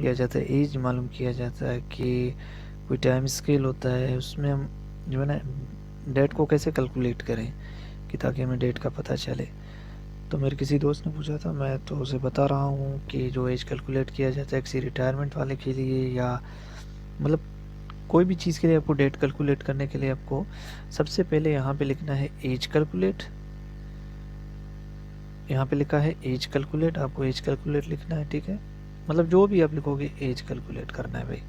किया जाता है, एज मालूम किया जाता है कि कोई टाइम स्केल होता है, उसमें हम जो है ना डेट को कैसे कैलकुलेट करें कि ताकि हमें डेट का पता चले। तो मेरे किसी दोस्त ने पूछा था, मैं तो उसे बता रहा हूँ कि जो एज कैलकुलेट किया जाता है किसी रिटायरमेंट वाले के लिए या मतलब कोई भी चीज़ के लिए आपको डेट कैलकुलेट करने के लिए आपको सबसे पहले यहाँ पे लिखना है एज कैलकुलेट। यहाँ पे लिखा है एज कैलकुलेट, आपको एज कैलकुलेट लिखना है, ठीक है। मतलब जो भी आप लिखोगे एज कैलकुलेट करना है भाई।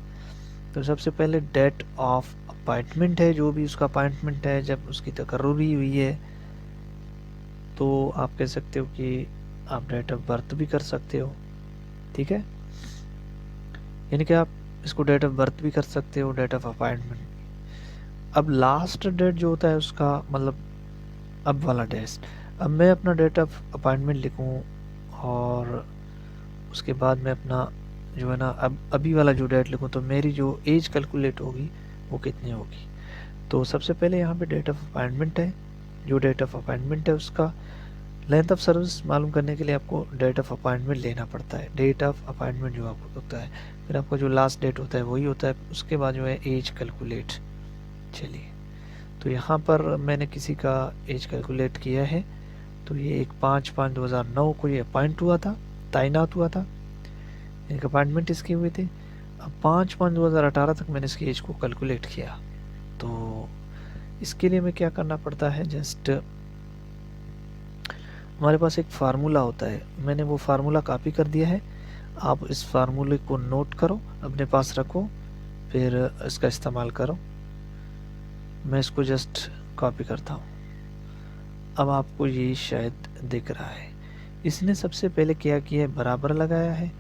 तो सबसे पहले डेट ऑफ अपॉइंटमेंट है, जो भी उसका अपॉइंटमेंट है जब उसकी तकर्रुरी हुई है, तो आप कह सकते हो कि आप डेट ऑफ बर्थ भी कर सकते हो, ठीक है। यानी कि आप इसको डेट ऑफ बर्थ भी कर सकते हो, डेट ऑफ अपॉइंटमेंट। अब लास्ट डेट जो होता है उसका मतलब अब वाला डेट। अब मैं अपना डेट ऑफ अपॉइंटमेंट लिखूं और उसके बाद मैं अपना जो है ना अब अभी वाला जो डेट लिखूं, तो मेरी जो एज कैलकुलेट होगी वो कितनी होगी। तो सबसे पहले यहाँ पे डेट ऑफ अपॉइंटमेंट है, जो डेट ऑफ अपॉइंटमेंट है उसका लेंथ ऑफ सर्विस मालूम करने के लिए आपको डेट ऑफ अपॉइंटमेंट लेना पड़ता है। डेट ऑफ अपॉइंटमेंट जो आपको होता है, फिर आपका जो लास्ट डेट होता है वही होता है, उसके बाद जो है एज कैलकुलेट। चलिए, तो यहाँ पर मैंने किसी का एज कैलकुलेट किया है। तो ये एक 5/5/2009 को ये अपॉइंट हुआ था, तैनात हुआ था, एक अपॉइंटमेंट इसकी हुई थी। अब 5/5/2018 तक मैंने इसकी एज को कैलकुलेट किया। तो इसके लिए मैं क्या करना पड़ता है, जस्ट हमारे पास एक फार्मूला होता है, मैंने वो फार्मूला कॉपी कर दिया है। आप इस फार्मूले को नोट करो, अपने पास रखो, फिर इसका इस्तेमाल करो। मैं इसको जस्ट कॉपी करता हूँ। अब आपको ये शायद दिख रहा है। इसने सबसे पहले क्या किया है, बराबर लगाया है,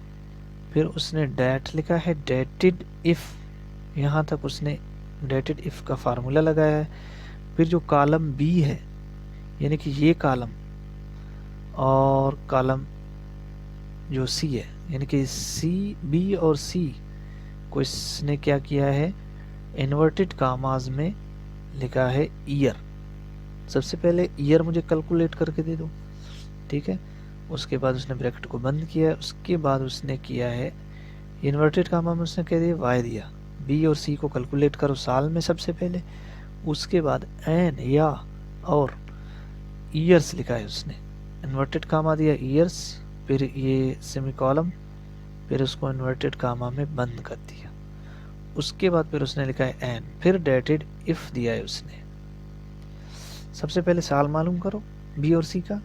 फिर उसने डेट लिखा है, डेटेड इफ़, यहाँ तक उसने डेटेड इफ़ का फार्मूला लगाया है। फिर जो कॉलम बी है, यानी कि ये कॉलम और कॉलम जो सी है, यानी कि सी, बी और सी को इसने क्या किया है, इन्वर्टेड कामाज में लिखा है ईयर। सबसे पहले ईयर मुझे कैलकुलेट करके दे दो, ठीक है। उसके बाद उसने ब्रैकेट को बंद किया, उसके बाद उसने किया है इन्वर्टेड कामा में उसने कह दिया वाई दिया, बी और सी को कैलकुलेट करो साल में सबसे पहले, उसके बाद एन या और ईयर्स लिखा है उसने, इन्वर्टेड कामा दिया ईयर्स, फिर ये सेमी कॉलम, फिर उसको इन्वर्टेड कामा में बंद कर दिया। उसके बाद फिर उसने लिखा है एन, फिर डेटेड इफ दिया है उसने। सबसे पहले साल मालूम करो बी और सी का,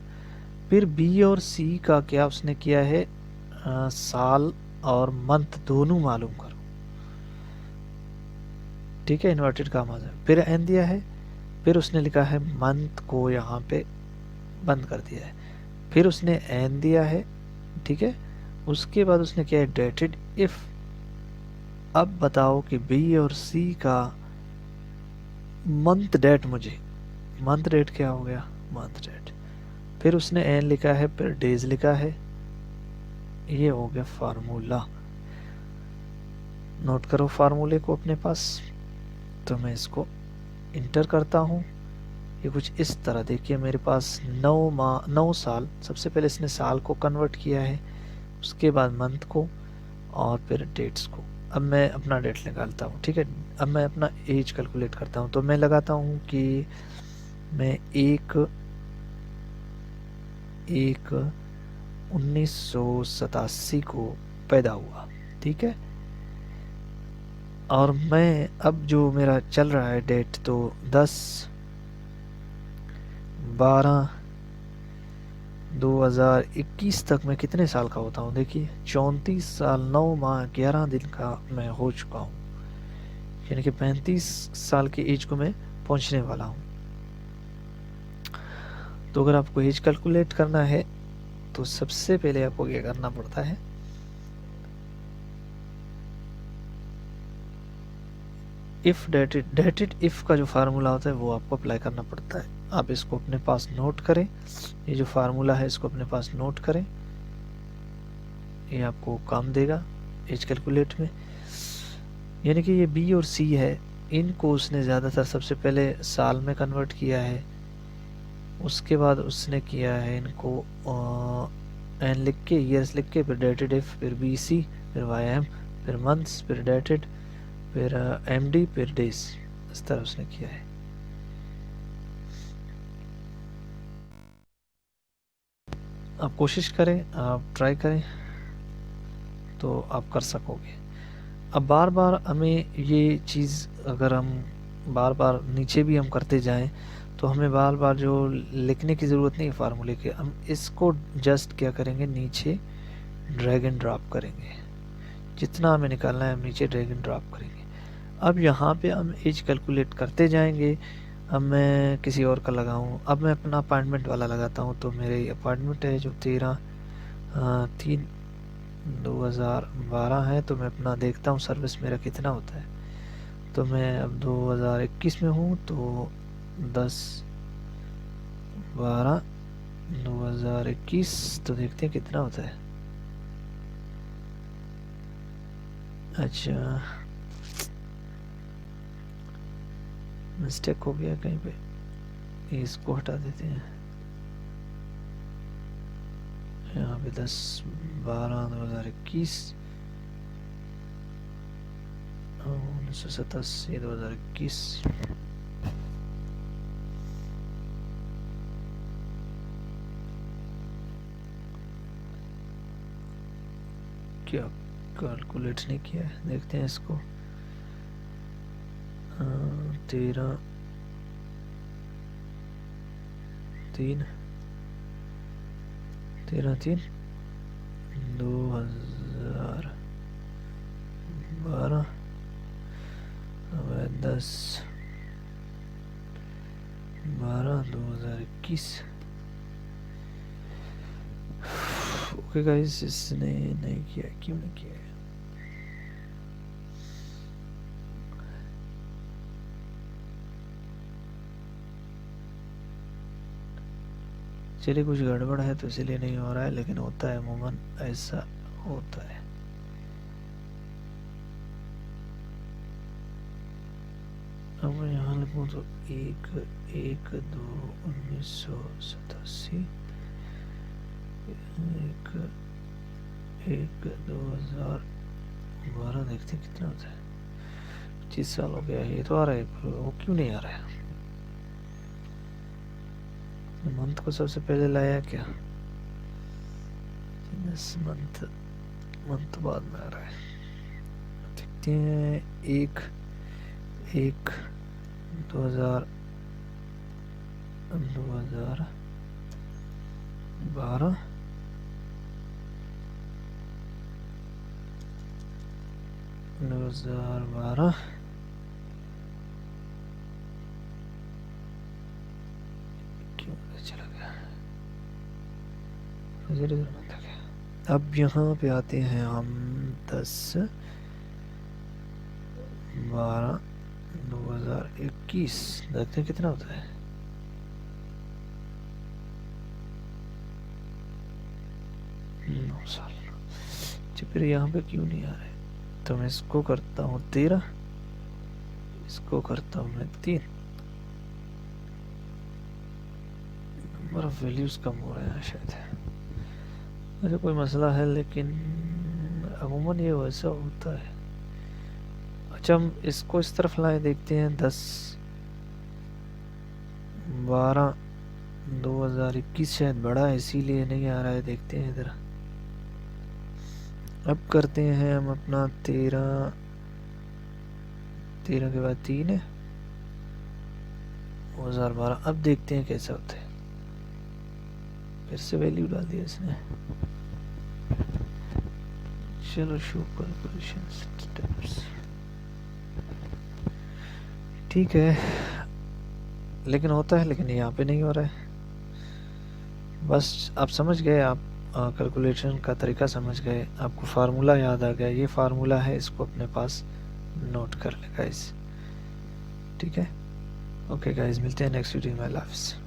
फिर बी और सी का क्या उसने किया है, साल और मंथ दोनों मालूम करो, ठीक है, इन्वर्टेड कामा में। फिर एन दिया है, फिर उसने लिखा है मंथ को यहाँ पे बंद कर दिया है, फिर उसने एन दिया है, ठीक है। उसके बाद उसने किया है डेटेड इफ। अब बताओ कि बी और सी का मंथ डेट, मुझे मंथ डेट क्या हो गया, मंथ डेट। फिर उसने एन लिखा है, फिर डेज लिखा है, ये हो गया फार्मूला। नोट करो फार्मूले को अपने पास। तो मैं इसको इंटर करता हूँ, ये कुछ इस तरह देखिए मेरे पास 9 साल, सबसे पहले इसने साल को कन्वर्ट किया है, उसके बाद मंथ को और फिर डेट्स को। अब मैं अपना डेट निकालता हूँ, ठीक है। अब मैं अपना एज कैलकुलेट करता हूँ, तो मैं लगाता हूँ कि मैं एक 1987 को पैदा हुआ, ठीक है। और मैं अब जो मेरा चल रहा है डेट, तो 10/12/2021 तक मैं कितने साल का होता हूँ, देखिए 34 साल 9 माह 11 दिन का मैं हो चुका हूँ, यानी कि 35 साल की एज को मैं पहुँचने वाला हूँ। तो अगर आपको एज कैलकुलेट करना है तो सबसे पहले आपको क्या करना पड़ता है, इफ डेटेड इफ का जो फार्मूला होता है वो आपको अप्लाई करना पड़ता है। आप इसको अपने पास नोट करें, ये जो फार्मूला है इसको अपने पास नोट करें, ये आपको काम देगा एज कैलकुलेट में। यानी कि ये बी और सी है, इनको उसने ज़्यादातर सबसे पहले साल में कन्वर्ट किया है, उसके बाद उसने किया है इनको एन लिख के, ईयर्स लिख के, फिर डेटेड इफ, फिर बी सी, फिर YM, फिर मंथ्स, फिर डेटेड, फिर MD, फिर डेज। इस तरह उसने किया है। आप कोशिश करें, आप ट्राई करें तो आप कर सकोगे। अब बार बार हमें ये चीज़ अगर हम बार बार नीचे भी हम करते जाएं तो हमें बार बार जो लिखने की ज़रूरत नहीं है फार्मूले के, हम इसको जस्ट क्या करेंगे, नीचे ड्रैग एंड ड्रॉप करेंगे। जितना हमें निकालना है हम नीचे ड्रैग एंड ड्रॉप करेंगे। अब यहाँ पे हम एज कैलकुलेट करते जाएंगे। अब मैं किसी और का लगाऊं, अब मैं अपना अपॉइंटमेंट वाला लगाता हूँ। तो मेरे अपॉइंटमेंट है जो 13/3/2012 है। तो मैं अपना देखता हूँ सर्विस मेरा कितना होता है। तो मैं अब 2021 में हूँ, तो 10/12/2021 तो देखते हैं कितना होता है। अच्छा, मिस्टेक हो गया कहीं पे, इसको हटा देते हैं। यहाँ पे 10/12/2021, 1987/2021। क्या कैलकुलेट नहीं किया है, देखते हैं इसको। 13/3/2012, 10/12/2021। ओके गाइस, इसने नहीं किया, क्यों नहीं किया है? चलिए, कुछ गड़बड़ है तो इसीलिए नहीं हो रहा है, लेकिन होता है, अमूमन ऐसा होता है। अब मैं यहाँ लिखूँ तो 1/1/2/1987, 1/1/2012, देखते हैं कितना होता है। 25 साल हो गया, ये तो आ रहा है, वो क्यों नहीं आ रहा है? मंथ को सबसे पहले लाया क्या? मंथ बाद में आ रहा है। देखते हैं, 1/1/2012, 2012, क्यों चला गया? अब यहाँ पे आते हैं हम 10/12/2021, देखते हैं कितना होता है। 9 साल। फिर यहाँ पे क्यों नहीं आ रहा है? तो मैं इसको करता हूँ 13, इसको करता हूँ मैं 3। नंबर ऑफ वैल्यूज कम हो रहे हैं शायद, ऐसा कोई मसला है, लेकिन अमूमन ये वैसा होता है। अच्छा, हम इसको इस तरफ लाए, देखते हैं 10/12/2021 शायद बड़ा है, इसीलिए नहीं आ रहा है। देखते हैं इधर। अब करते हैं हम अपना 13 के बाद 3 है, 2012। अब देखते हैं कैसा होता है। फिर से वैल्यू डाल दिया इसने। चलो, शो कैलकुलेशन स्टेप्स, ठीक है, लेकिन होता है, लेकिन यहाँ पे नहीं हो रहा है। बस आप समझ गए, आप कैलकुलेशन का तरीका समझ गए, आपको फार्मूला याद आ गया। ये फार्मूला है, इसको अपने पास नोट कर ले गाइस, ठीक है। ओके गाइस, मिलते हैं नेक्स्ट वीडियो में। अल्लाह हाफ़िज़।